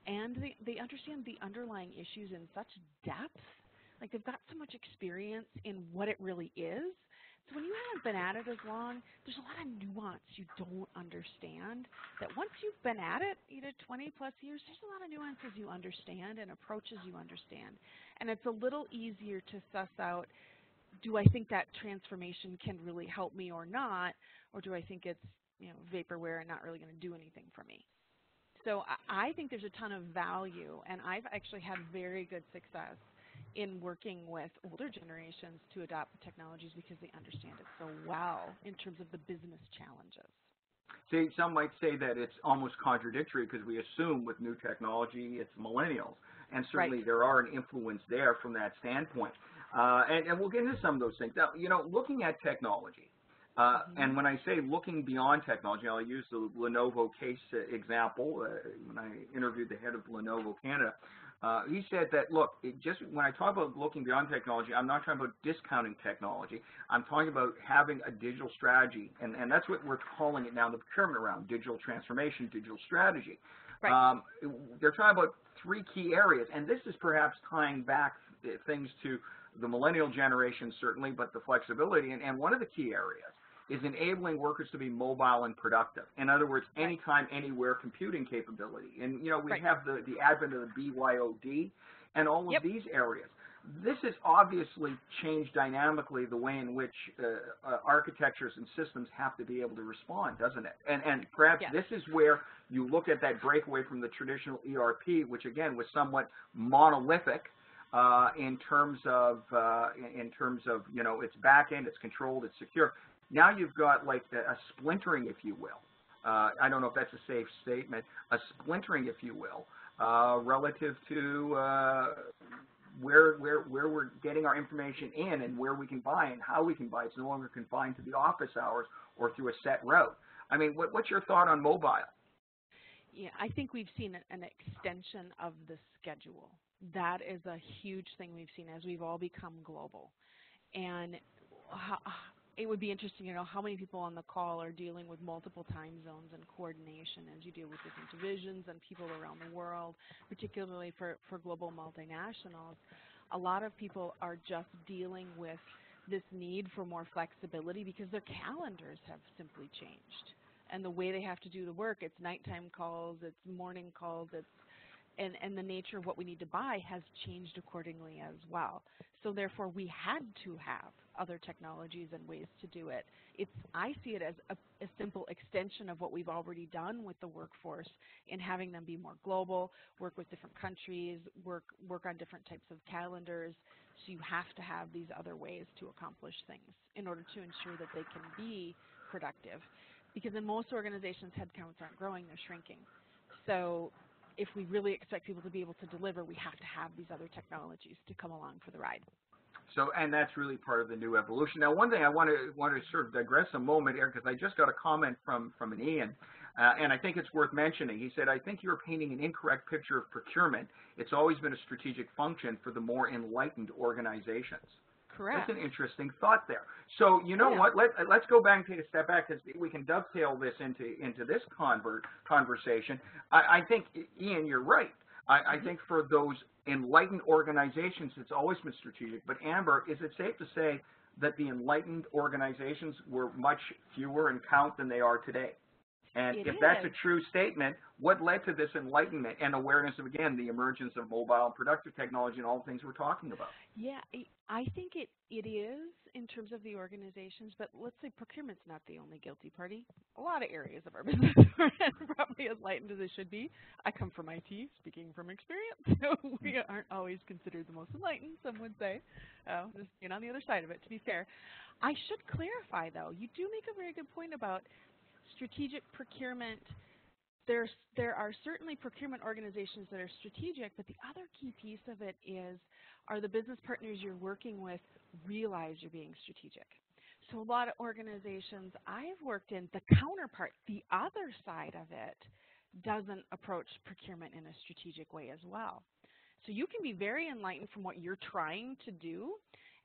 And they understand the underlying issues in such depth. Like they've got so much experience in what it really is. So when you haven't been at it as long, there's a lot of nuance you don't understand that once you've been at it, 20 plus years, there's a lot of nuances you understand and approaches you understand. And it's a little easier to suss out, do I think that transformation can really help me or not, or do I think it's vaporware and not really going to do anything for me? So I think there's a ton of value, and I've actually had very good success in working with older generations to adopt the technologies because they understand it so well in terms of the business challenges. See, some might say that it's almost contradictory because we assume with new technology it's millennials, and certainly there are an influence there from that standpoint. And we'll get into some of those things. Now, looking at technology, and when I say looking beyond technology, I'll use the Lenovo case example. When I interviewed the head of Lenovo Canada, he said that, look, just when I talk about looking beyond technology, I'm not talking about discounting technology. I'm talking about having a digital strategy, and that's what we're calling it now, the procurement round, digital transformation, digital strategy. Right. They're talking about three key areas, and this is perhaps tying back things to the millennial generation, certainly, but the flexibility, and one of the key areas is enabling workers to be mobile and productive. In other words, anytime, anywhere computing capability. And, we have the advent of the BYOD and all of these areas. This has obviously changed dynamically the way in which architectures and systems have to be able to respond, doesn't it? And perhaps this is where you look at that breakaway from the traditional ERP, which, again, was somewhat monolithic, in terms of its back end, it's controlled, it's secure. Now you've got like a splintering, if you will. I don't know if that's a safe statement. A splintering, if you will, relative to where we're getting our information in and where we can buy and how we can buy. It's no longer confined to the office hours or through a set route. I mean, what's your thought on mobile? Yeah, I think we've seen an extension of the schedule. That is a huge thing we've seen as we've all become global. And it would be interesting to know how many people on the call are dealing with multiple time zones and coordination as you deal with different divisions and people around the world, particularly for global multinationals. A lot of people are just dealing with this need for more flexibility because their calendars have simply changed. And the way they have to do the work, it's nighttime calls, it's morning calls, and the nature of what we need to buy has changed accordingly as well. So therefore, we had to have other technologies and ways to do it. I see it as a simple extension of what we've already done with the workforce in having them be more global, work with different countries, work on different types of calendars. So you have to have these other ways to accomplish things in order to ensure that they can be productive. Because in most organizations, headcounts aren't growing, they're shrinking. So if we really expect people to be able to deliver, we have to have these other technologies to come along for the ride. So, and that's really part of the new evolution. Now, one thing I want to sort of digress a moment here, because I just got a comment from an Ian, and I think it's worth mentioning. He said, I think you're painting an incorrect picture of procurement. It's always been a strategic function for the more enlightened organizations. Correct. That's an interesting thought there. So, you know what? Let's go back and take a step back, because we can dovetail this into this conversation. I think, Ian, you're right. I think for those enlightened organizations, it's always been strategic. But Amber, is it safe to say that the enlightened organizations were much fewer in count than they are today? And It if that's is. a true statement, what led to this enlightenment and awareness of, again, the emergence of mobile and productive technology and all the things we're talking about? Yeah, I think it is in terms of the organizations, but let's say procurement's not the only guilty party. A lot of areas of our business are probably as enlightened as they should be. I come from IT, speaking from experience, so we aren't always considered the most enlightened, some would say. Just being on the other side of it, to be fair. I should clarify, though, you do make a very good point about strategic procurement. There are certainly procurement organizations that are strategic, but the other key piece of it is, are the business partners you're working with realize you're being strategic? So a lot of organizations I've worked in, the counterpart, the other side of it, doesn't approach procurement in a strategic way as well. So you can be very enlightened from what you're trying to do,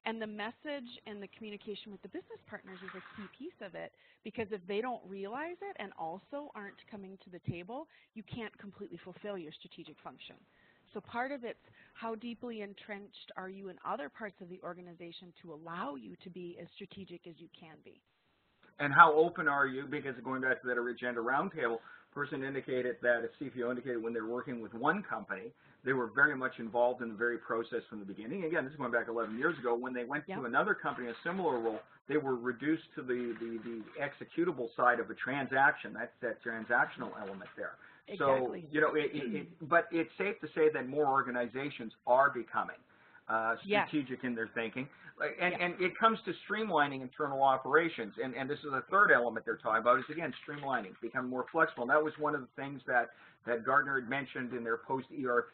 and the message and the communication with the business partners is a key piece of it, because if they don't realize it and also aren't coming to the table, you can't completely fulfill your strategic function. So part of it's how deeply entrenched are you in other parts of the organization to allow you to be as strategic as you can be. And how open are you, because going back to that Agenda Roundtable, person indicated that, a CFO indicated when they were working with one company, they were very much involved in the very process from the beginning. Again, this is going back 11 years ago. When they went to another company, a similar role, they were reduced to the executable side of a transaction. That's that transactional element there. Exactly. So, you know, but it's safe to say that more organizations are becoming strategic in their thinking. And it comes to streamlining internal operations. And this is the third element they're talking about is, again, streamlining, becoming more flexible. And that was one of the things that Gartner had mentioned in their post-ERP,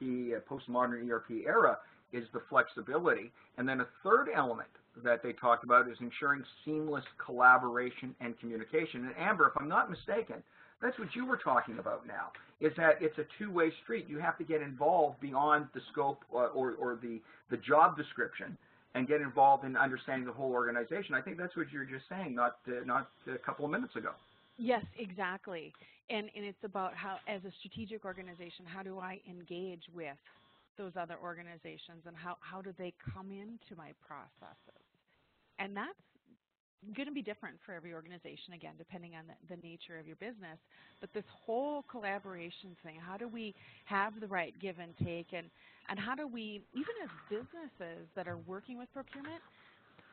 postmodern ERP era, is the flexibility. And then a third element that they talked about is ensuring seamless collaboration and communication. And Amber, if I'm not mistaken, that's what you were talking about now, is that it's a two-way street. You have to get involved beyond the scope or the job description and get involved in understanding the whole organization. I think that's what you were just saying not a couple of minutes ago. Yes, exactly. And it's about how, as a strategic organization, how do I engage with those other organizations, and how do they come into my processes? And that's going to be different for every organization, again, depending on the nature of your business. But this whole collaboration thing, how do we have the right give and take, and how do we, even as businesses that are working with procurement,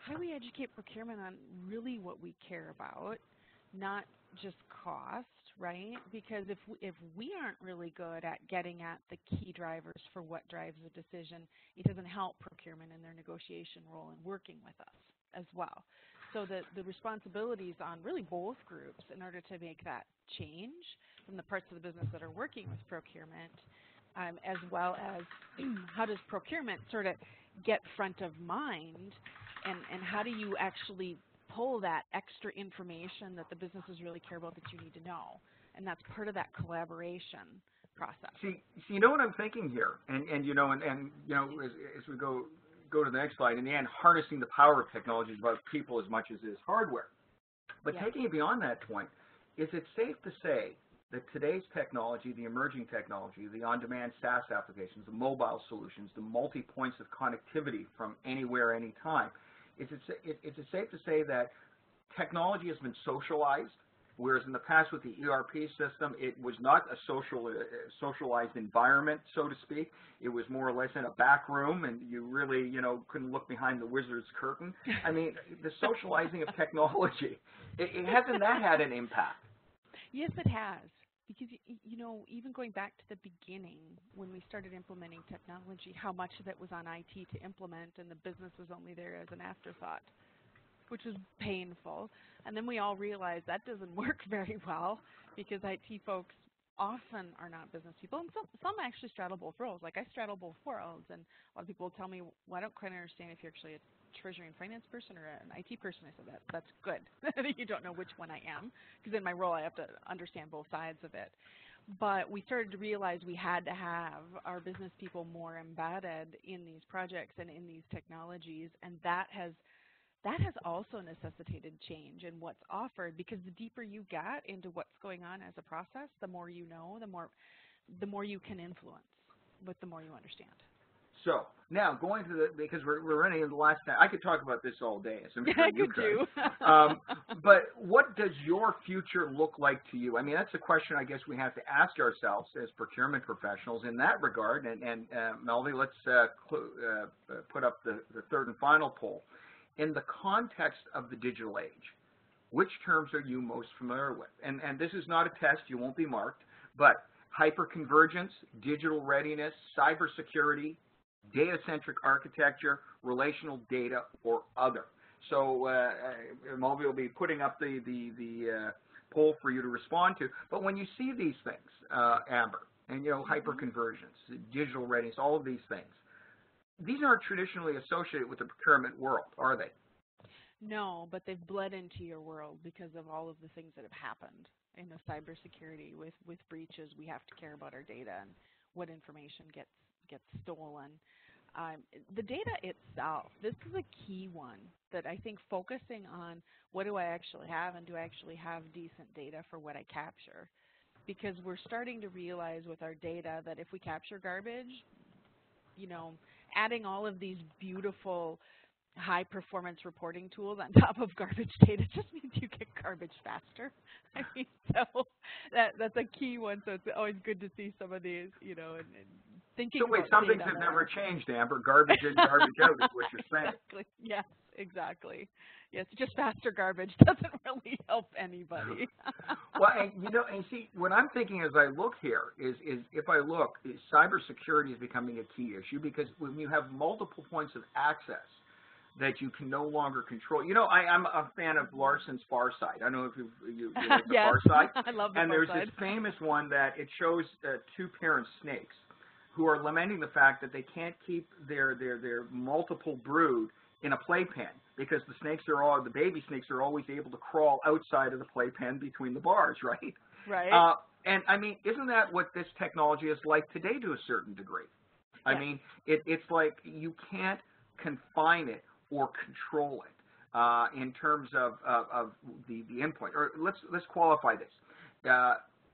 how do we educate procurement on really what we care about, not just cost, right? Because if we aren't really good at getting at the key drivers for what drives a decision, it doesn't help procurement in their negotiation role and working with us as well. So the responsibilities on really both groups in order to make that change from the parts of the business that are working with procurement, as well as how does procurement sort of get front of mind, and how do you actually pull that extra information that the businesses really care about that you need to know. And that's part of that collaboration process. See, you know what I'm thinking here, and you know, as we go to the next slide, in the end, harnessing the power of technology is about people as much as it is hardware. But taking it beyond that point, is it safe to say that today's technology, the emerging technology, the on-demand SaaS applications, the mobile solutions, the multi-points of connectivity from anywhere, anytime, is it safe to say that technology has been socialized, whereas in the past with the ERP system, it was not a socialized environment, so to speak. It was more or less in a back room, and you really, couldn't look behind the wizard's curtain. I mean, the socializing of technology, hasn't that had an impact? Yes, it has. Because, even going back to the beginning, when we started implementing technology, how much of it was on IT to implement, and the business was only there as an afterthought, which was painful. And then we all realized that doesn't work very well, because IT folks often are not business people, and some actually straddle both roles. Like, I straddle both worlds, and a lot of people will tell me, well, I don't quite understand if you're actually a treasury and finance person or an IT person. I said, that's good that you don't know which one I am, because in my role I have to understand both sides of it. But we started to realize we had to have our business people more embedded in these projects and in these technologies, and that has also necessitated change in what's offered, because the deeper you get into what's going on as a process, the more you know, the more you can influence, but the more you understand. So now going to because we're running into the last time. I could talk about this all day, as I'm sure you could. But what does your future look like to you? I mean, that's a question I guess we have to ask ourselves as procurement professionals in that regard. And Melody, let's put up the third and final poll. In the context of the digital age, which terms are you most familiar with? And this is not a test. You won't be marked. But hyperconvergence, digital readiness, cybersecurity, data-centric architecture, relational data, or other. So Melody will be putting up the poll for you to respond to. But when you see these things, Amber, and hyperconvergence, digital readiness, all of these things, these aren't traditionally associated with the procurement world, are they? No, but they've bled into your world because of all of the things that have happened. In the cybersecurity, with breaches, we have to care about our data and what information gets stolen. The data itself, this is a key one that I think focusing on what do I actually have and do I actually have decent data for what I capture? Because we're starting to realize with our data that if we capture garbage, adding all of these beautiful high-performance reporting tools on top of garbage data just means you get garbage faster. I mean, so that's a key one. So it's always good to see some of these, and thinking. So wait, some things have never changed, Amber. Garbage in, garbage out is what you're saying. Exactly. Yes, exactly. Yes, just faster garbage doesn't really help anybody. Well, and see, what I'm thinking as I look here is if I look, cybersecurity is becoming a key issue because when you have multiple points of access that you can no longer control. I'm a fan of Larson's Far Side. I don't know if you like the yes, Far Side. I love the And Far there's Side. this famous one that it shows two parent snakes who are lamenting the fact that they can't keep their multiple brood in a playpen because the baby snakes are always able to crawl outside of the playpen between the bars, right? Right. And I mean, isn't that what this technology is like today to a certain degree? I mean, it's like you can't confine it or control it in terms of the input. Or let's qualify this.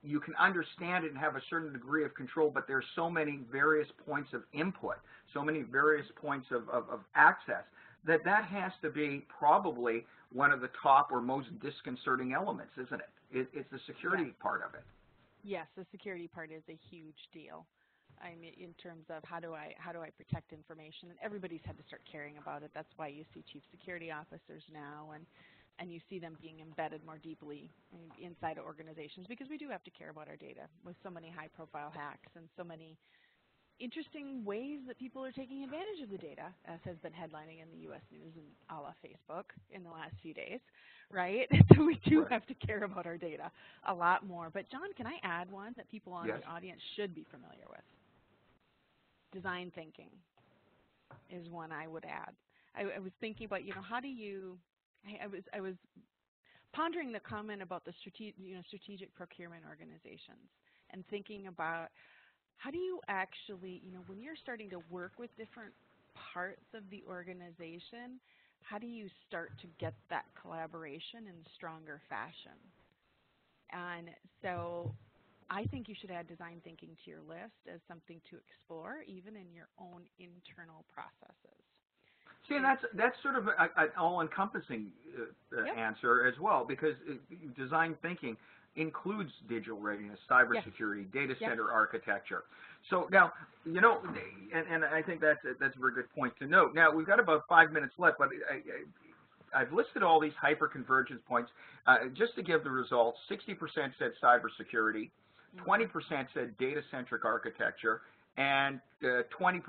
You can understand it and have a certain degree of control, but there's so many various points of input, so many various points of access, that has to be probably one of the top or most disconcerting elements, isn't it? It's the security part of it. Yes, the security part is a huge deal. I mean, in terms of how do I protect information, and everybody's had to start caring about it. That's why you see chief security officers now, and you see them being embedded more deeply inside of organizations because we do have to care about our data with so many high-profile hacks and so many interesting ways that people are taking advantage of the data, as has been headlining in the U.S. news and a la Facebook in the last few days, right? So we do have to care about our data a lot more. But John, can I add one that people on the audience should be familiar with? Design thinking is one I would add. I was thinking about, how do you? I was pondering the comment about the strategic procurement organizations and thinking about how do you actually, when you're starting to work with different parts of the organization, how do you start to get that collaboration in stronger fashion? And so I think you should add design thinking to your list as something to explore, even in your own internal processes. See, and that's sort of an all-encompassing answer as well, because design thinking includes digital readiness, cybersecurity, data center architecture. So now, and I think that's a very good point to note. Now, we've got about 5 minutes left, but I've listed all these hyperconvergence points. Just to give the results, 60% said cybersecurity, 20% said data-centric architecture, and 20%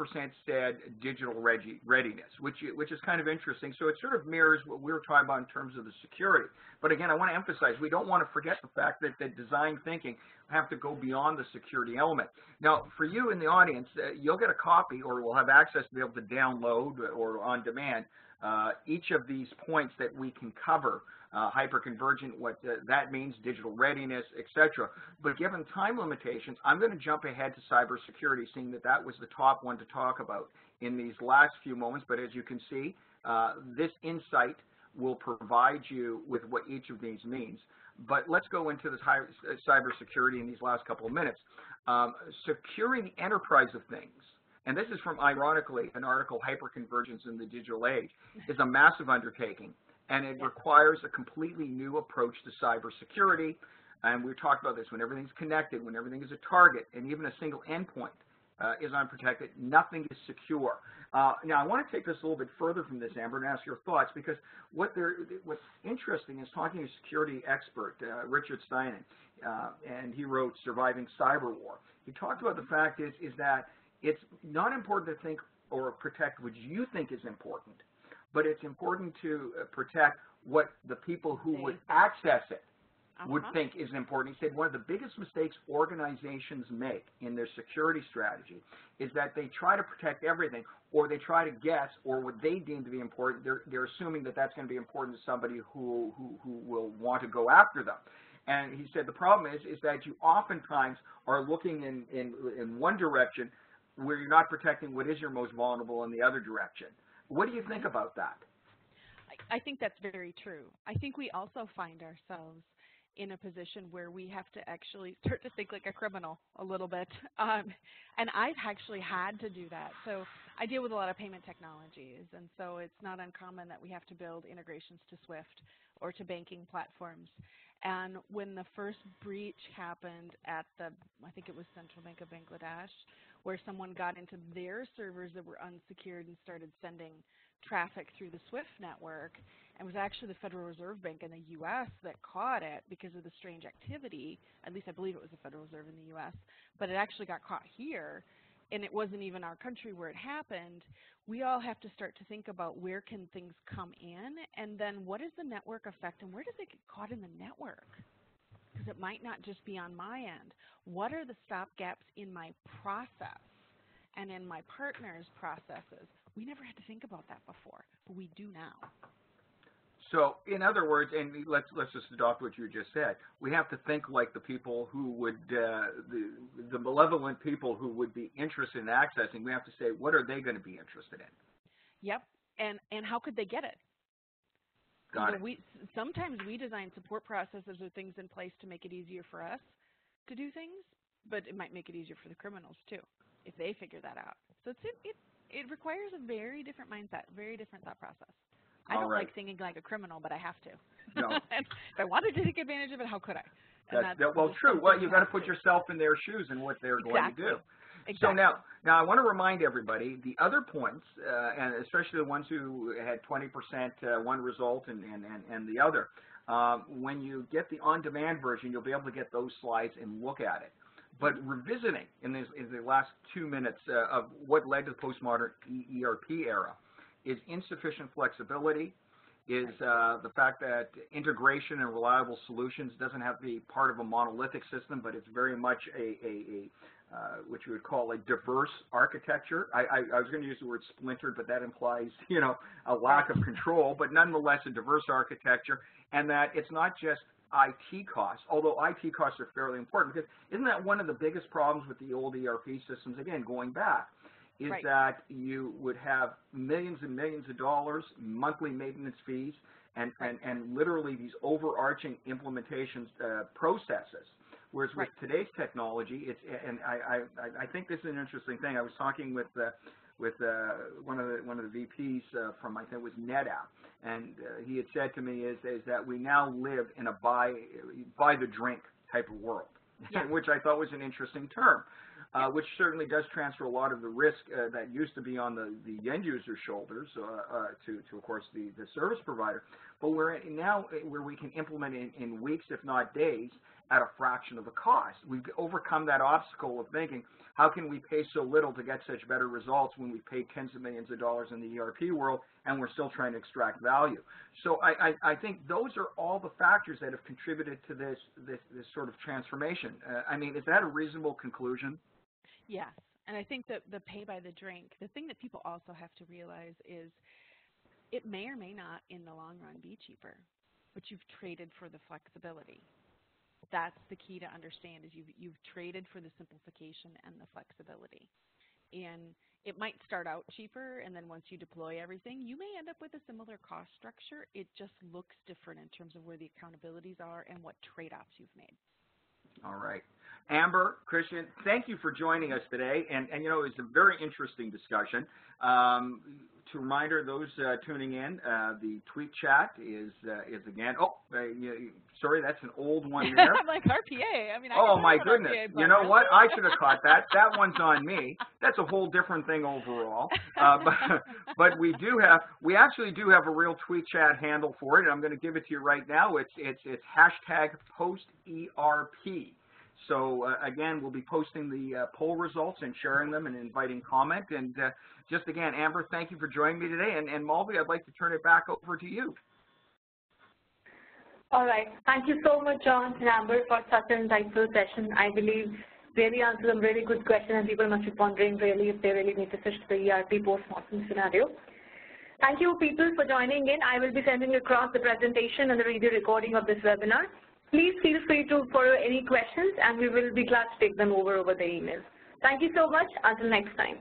said digital readiness, which is kind of interesting. So it sort of mirrors what we were talking about in terms of the security. But again, I want to emphasize, we don't want to forget the fact that design thinking have to go beyond the security element. Now, for you in the audience, you'll get a copy, or we'll have access to be able to download or on demand each of these points that we can cover. Hyperconvergent, what that means, digital readiness, etc. But given time limitations, I'm going to jump ahead to cybersecurity, seeing that was the top one to talk about in these last few moments. But as you can see, this insight will provide you with what each of these means. But let's go into this cybersecurity in these last couple of minutes. Securing the enterprise of things and this is from, ironically, an article, Hyperconvergence in the Digital Age, is a massive undertaking, and it requires a completely new approach to cybersecurity. And we talked about this, when everything's connected, when everything is a target, and even a single endpoint is unprotected, nothing is secure. Now, I want to take this a little bit further from this, Amber, and ask your thoughts, because what's interesting is talking to a security expert, Richard Steinen, and he wrote Surviving Cyber War. He talked about the fact is that it's not important to think or protect what you think is important, but it's important to protect what the people who would access it would think is important. He said one of the biggest mistakes organizations make in their security strategy is that they try to protect everything, or they try to guess, or what they deem to be important, they're assuming that that's going to be important to somebody who will want to go after them. And he said the problem is that you oftentimes are looking in one direction where you're not protecting what is your most vulnerable in the other direction. What do you think about that? I think that's very true. I think we also find ourselves in a position where we have to actually start to think like a criminal a little bit. And I've actually had to do that. So I deal with a lot of payment technologies, and so it's not uncommon that we have to build integrations to SWIFT or to banking platforms. And when the first breach happened at I think it was Central Bank of Bangladesh, where someone got into their servers that were unsecured and started sending traffic through the SWIFT network, and it was actually the Federal Reserve Bank in the U.S. that caught it because of the strange activity. At least I believe it was the Federal Reserve in the U.S., but it actually got caught here, and it wasn't even our country where it happened. We all have to start to think about where can things come in, and then what is the network effect, and where does it get caught in the network? Because it might not just be on my end. What are the stop gaps in my process and in my partner's processes? We never had to think about that before, but we do now. So, in other words, and let's just adopt what you just said, we have to think like the people who would, the malevolent people who would be interested in accessing. We have to say, what are they going to be interested in? Yep, and how could they get it? Got it. Sometimes we design support processes or things in place to make it easier for us to do things, but it might make it easier for the criminals too, if they figure that out. So it requires a very different mindset, very different thought process. I don't like thinking like a criminal, but I have to. No. If I wanted to take advantage of it, how could I? Well, true. Well, you've got to put yourself in their shoes and what they're going to do. Exactly. So now I want to remind everybody the other points, and especially the ones who had 20% one result and the other. When you get the on-demand version, you'll be able to get those slides and look at it. But revisiting in the last 2 minutes of what led to the postmodern ERP era is insufficient flexibility, is the fact that integration and reliable solutions doesn't have to be part of a monolithic system, but it's very much what you would call a diverse architecture. I was going to use the word splintered, but that implies, a lack of control, but nonetheless a diverse architecture, and that it's not just IT costs, although IT costs are fairly important, because isn't that one of the biggest problems with the old ERP systems, again, going back, is that you would have millions and millions of dollars, monthly maintenance fees, and literally these overarching implementations processes. Whereas with today's technology, and I think this is an interesting thing. I was talking with one of the VPs from, I think it was NetApp, and he had said to me is that we now live in a buy the drink type of world, which I thought was an interesting term. Which certainly does transfer a lot of the risk that used to be on the end user's shoulders to of course, the service provider. But we're now where we can implement in weeks, if not days, at a fraction of the cost. We've overcome that obstacle of thinking, how can we pay so little to get such better results when we pay tens of millions of dollars in the ERP world and we're still trying to extract value? So I think those are all the factors that have contributed to this sort of transformation. I mean, is that a reasonable conclusion? Yes, and I think that the pay by the drink, the thing that people also have to realize is it may or may not in the long run be cheaper, but you've traded for the flexibility. That's the key to understand is you've traded for the simplification and the flexibility. And it might start out cheaper, and then once you deploy everything, you may end up with a similar cost structure. It just looks different in terms of where the accountabilities are and what trade-offs you've made. All right. Amber, Christian, thank you for joining us today. And you know, it's a very interesting discussion. To reminder those tuning in, the tweet chat is again. Oh, sorry, that's an old one there. I'm like RPA. I mean, oh my goodness! You know what? I should have caught that. That one's on me. That's a whole different thing overall. But we actually do have a real tweet chat handle for it, and I'm going to give it to you right now. It's hashtag #PostERP. So again, we'll be posting the poll results and sharing them and inviting comment. And just again, Amber, thank you for joining me today. And Malvi, I'd like to turn it back over to you. All right. Thank you so much, John and Amber, for such an insightful session. I believe really answered some really good questions, and people must be pondering really if they really need to switch to the ERP post-mortem scenario. Thank you, people, for joining in. I will be sending across the presentation and the video recording of this webinar. Please feel free to forward any questions, and we will be glad to take them over the email. Thank you so much. Until next time.